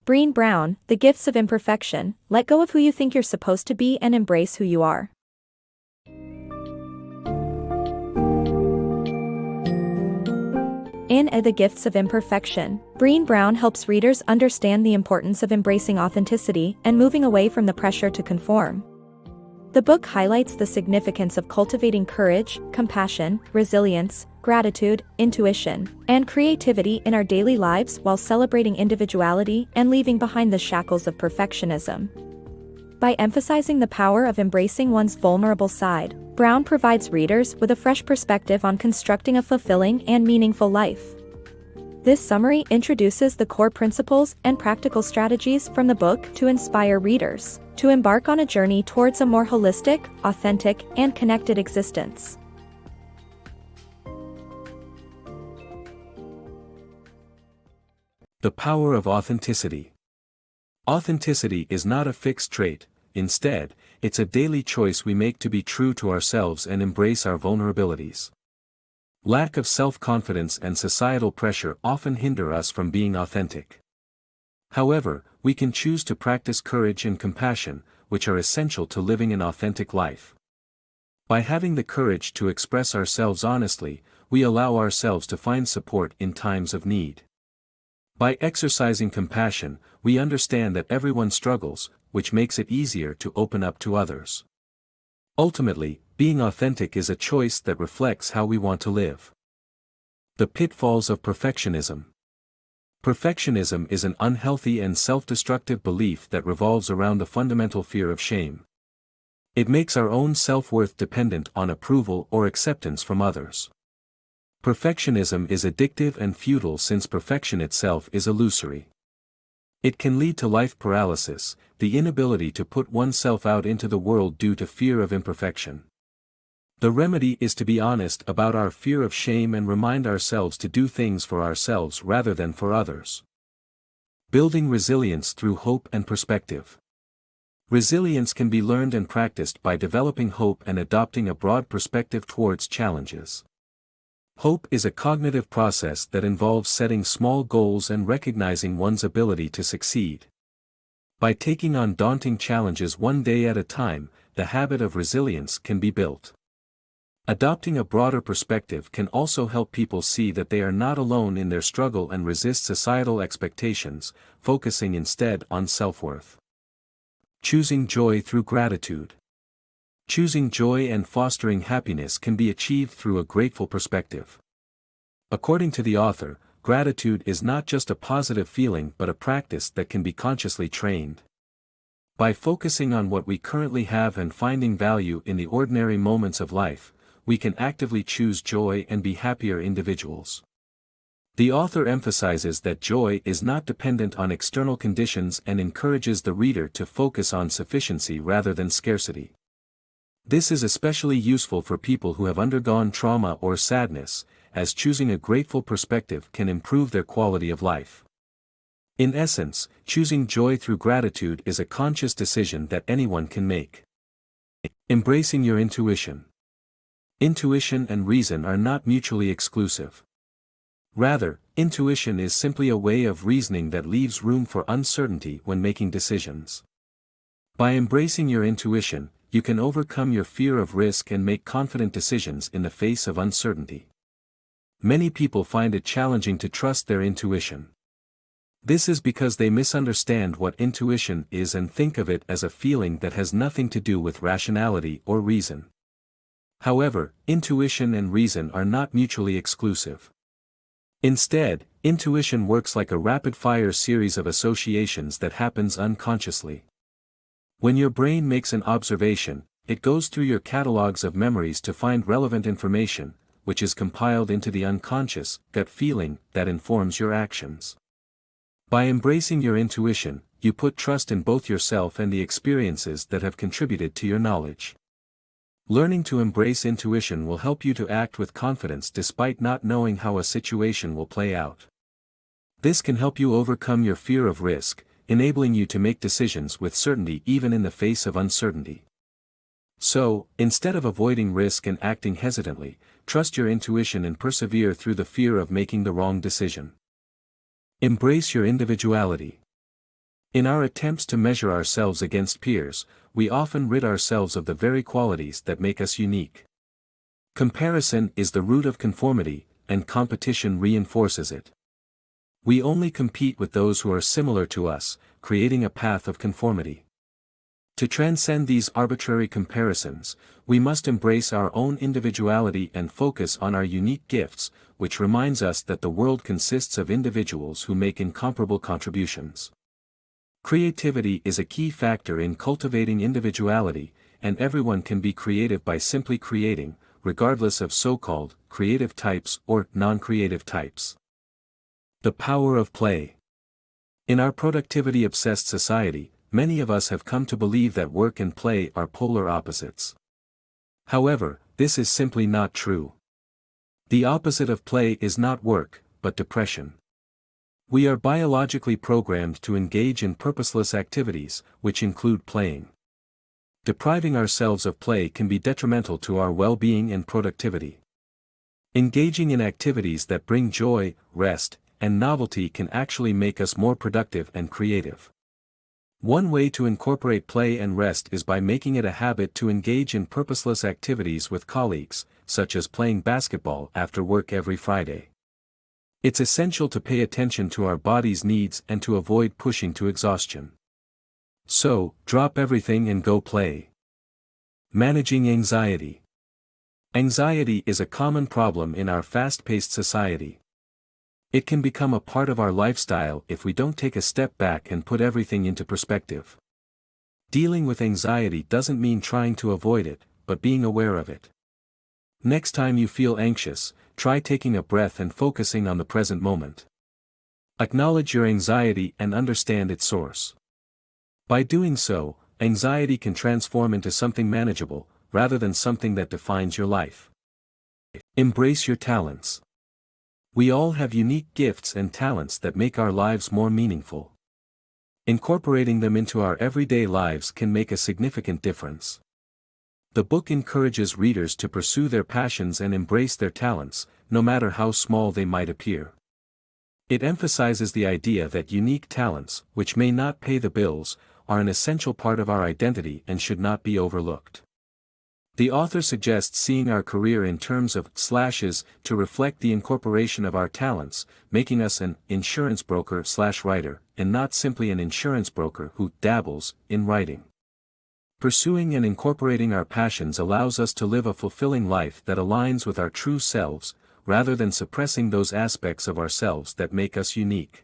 Brené Brown, The Gifts of Imperfection. Let go of who you think you're supposed to be and embrace who you are. In The Gifts of Imperfection, Brené Brown helps readers understand the importance of embracing authenticity and moving away from the pressure to conform. The book highlights the significance of cultivating courage, compassion, resilience, gratitude, intuition, and creativity in our daily lives while celebrating individuality and leaving behind the shackles of perfectionism. By emphasizing the power of embracing one's vulnerable side, Brown provides readers with a fresh perspective on constructing a fulfilling and meaningful life. This summary introduces the core principles and practical strategies from the book to inspire readers to embark on a journey towards a more holistic, authentic, and connected existence. The power of authenticity. Authenticity is not a fixed trait. Instead, it's a daily choice we make to be true to ourselves and embrace our vulnerabilities. Lack of self-confidence and societal pressure often hinder us from being authentic. However, we can choose to practice courage and compassion, which are essential to living an authentic life. By having the courage to express ourselves honestly, we allow ourselves to find support in times of need. By exercising compassion, we understand that everyone struggles, which makes it easier to open up to others. Ultimately, being authentic is a choice that reflects how we want to live. The pitfalls of perfectionism. Perfectionism is an unhealthy and self-destructive belief that revolves around the fundamental fear of shame. It makes our own self-worth dependent on approval or acceptance from others. Perfectionism is addictive and futile since perfection itself is illusory. It can lead to life paralysis, the inability to put oneself out into the world due to fear of imperfection. The remedy is to be honest about our fear of shame and remind ourselves to do things for ourselves rather than for others. Building resilience through hope and perspective. Resilience can be learned and practiced by developing hope and adopting a broad perspective towards challenges. Hope is a cognitive process that involves setting small goals and recognizing one's ability to succeed. By taking on daunting challenges one day at a time, the habit of resilience can be built. Adopting a broader perspective can also help people see that they are not alone in their struggle and resist societal expectations, focusing instead on self-worth. Choosing joy through gratitude. Choosing joy and fostering happiness can be achieved through a grateful perspective. According to the author, gratitude is not just a positive feeling but a practice that can be consciously trained. By focusing on what we currently have and finding value in the ordinary moments of life, we can actively choose joy and be happier individuals. The author emphasizes that joy is not dependent on external conditions and encourages the reader to focus on sufficiency rather than scarcity. This is especially useful for people who have undergone trauma or sadness, as choosing a grateful perspective can improve their quality of life. In essence, choosing joy through gratitude is a conscious decision that anyone can make. Embracing your intuition. Intuition and reason are not mutually exclusive. Rather, intuition is simply a way of reasoning that leaves room for uncertainty when making decisions. By embracing your intuition, you can overcome your fear of risk and make confident decisions in the face of uncertainty. Many people find it challenging to trust their intuition. This is because they misunderstand what intuition is and think of it as a feeling that has nothing to do with rationality or reason. However, intuition and reason are not mutually exclusive. Instead, intuition works like a rapid-fire series of associations that happens unconsciously. When your brain makes an observation, it goes through your catalogs of memories to find relevant information, which is compiled into the unconscious gut feeling that informs your actions. By embracing your intuition, you put trust in both yourself and the experiences that have contributed to your knowledge. Learning to embrace intuition will help you to act with confidence despite not knowing how a situation will play out. This can help you overcome your fear of risk, enabling you to make decisions with certainty even in the face of uncertainty. So, instead of avoiding risk and acting hesitantly, trust your intuition and persevere through the fear of making the wrong decision. Embrace your individuality. In our attempts to measure ourselves against peers, we often rid ourselves of the very qualities that make us unique. Comparison is the root of conformity, and competition reinforces it. We only compete with those who are similar to us, creating a path of conformity. To transcend these arbitrary comparisons, we must embrace our own individuality and focus on our unique gifts, which reminds us that the world consists of individuals who make incomparable contributions. Creativity is a key factor in cultivating individuality, and everyone can be creative by simply creating, regardless of so-called creative types or non-creative types. The power of play. In our productivity-obsessed society, many of us have come to believe that work and play are polar opposites. However, this is simply not true. The opposite of play is not work, but depression. We are biologically programmed to engage in purposeless activities, which include playing. Depriving ourselves of play can be detrimental to our well-being and productivity. Engaging in activities that bring joy, rest, and novelty can actually make us more productive and creative. One way to incorporate play and rest is by making it a habit to engage in purposeless activities with colleagues, such as playing basketball after work every Friday. It's essential to pay attention to our body's needs and to avoid pushing to exhaustion. So, drop everything and go play. Managing anxiety. Anxiety is a common problem in our fast-paced society. It can become a part of our lifestyle if we don't take a step back and put everything into perspective. Dealing with anxiety doesn't mean trying to avoid it, but being aware of it. Next time you feel anxious, try taking a breath and focusing on the present moment. Acknowledge your anxiety and understand its source. By doing so, anxiety can transform into something manageable, rather than something that defines your life. Embrace your talents. We all have unique gifts and talents that make our lives more meaningful. Incorporating them into our everyday lives can make a significant difference. The book encourages readers to pursue their passions and embrace their talents, no matter how small they might appear. It emphasizes the idea that unique talents, which may not pay the bills, are an essential part of our identity and should not be overlooked. The author suggests seeing our career in terms of slashes to reflect the incorporation of our talents, making us an insurance broker/writer, and not simply an insurance broker who dabbles in writing. Pursuing and incorporating our passions allows us to live a fulfilling life that aligns with our true selves, rather than suppressing those aspects of ourselves that make us unique.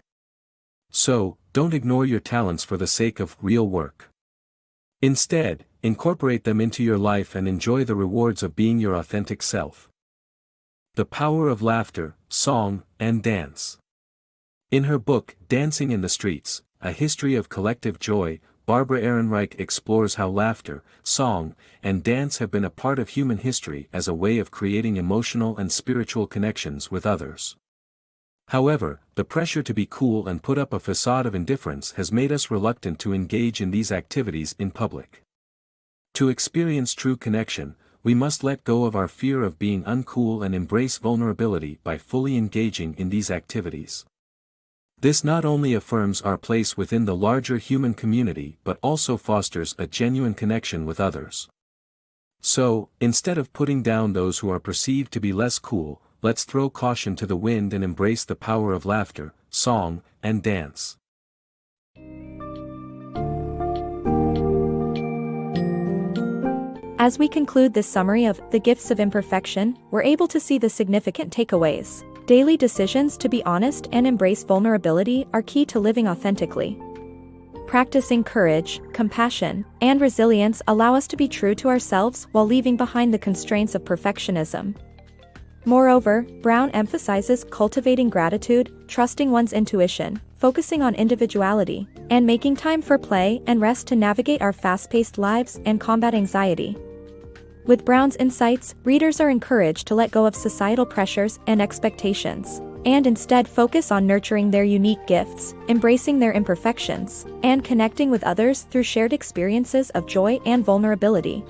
So, don't ignore your talents for the sake of real work. Instead, incorporate them into your life and enjoy the rewards of being your authentic self. The power of laughter, song, and dance. In her book, Dancing in the Streets, A History of Collective Joy, Barbara Ehrenreich explores how laughter, song, and dance have been a part of human history as a way of creating emotional and spiritual connections with others. However, the pressure to be cool and put up a facade of indifference has made us reluctant to engage in these activities in public. To experience true connection, we must let go of our fear of being uncool and embrace vulnerability by fully engaging in these activities. This not only affirms our place within the larger human community but also fosters a genuine connection with others. So, instead of putting down those who are perceived to be less cool, let's throw caution to the wind and embrace the power of laughter, song, and dance. As we conclude this summary of The Gifts of Imperfection, we're able to see the significant takeaways. Daily decisions to be honest and embrace vulnerability are key to living authentically. Practicing courage, compassion, and resilience allow us to be true to ourselves while leaving behind the constraints of perfectionism. Moreover, Brown emphasizes cultivating gratitude, trusting one's intuition, focusing on individuality, and making time for play and rest to navigate our fast-paced lives and combat anxiety. With Brown's insights, readers are encouraged to let go of societal pressures and expectations, and instead focus on nurturing their unique gifts, embracing their imperfections, and connecting with others through shared experiences of joy and vulnerability.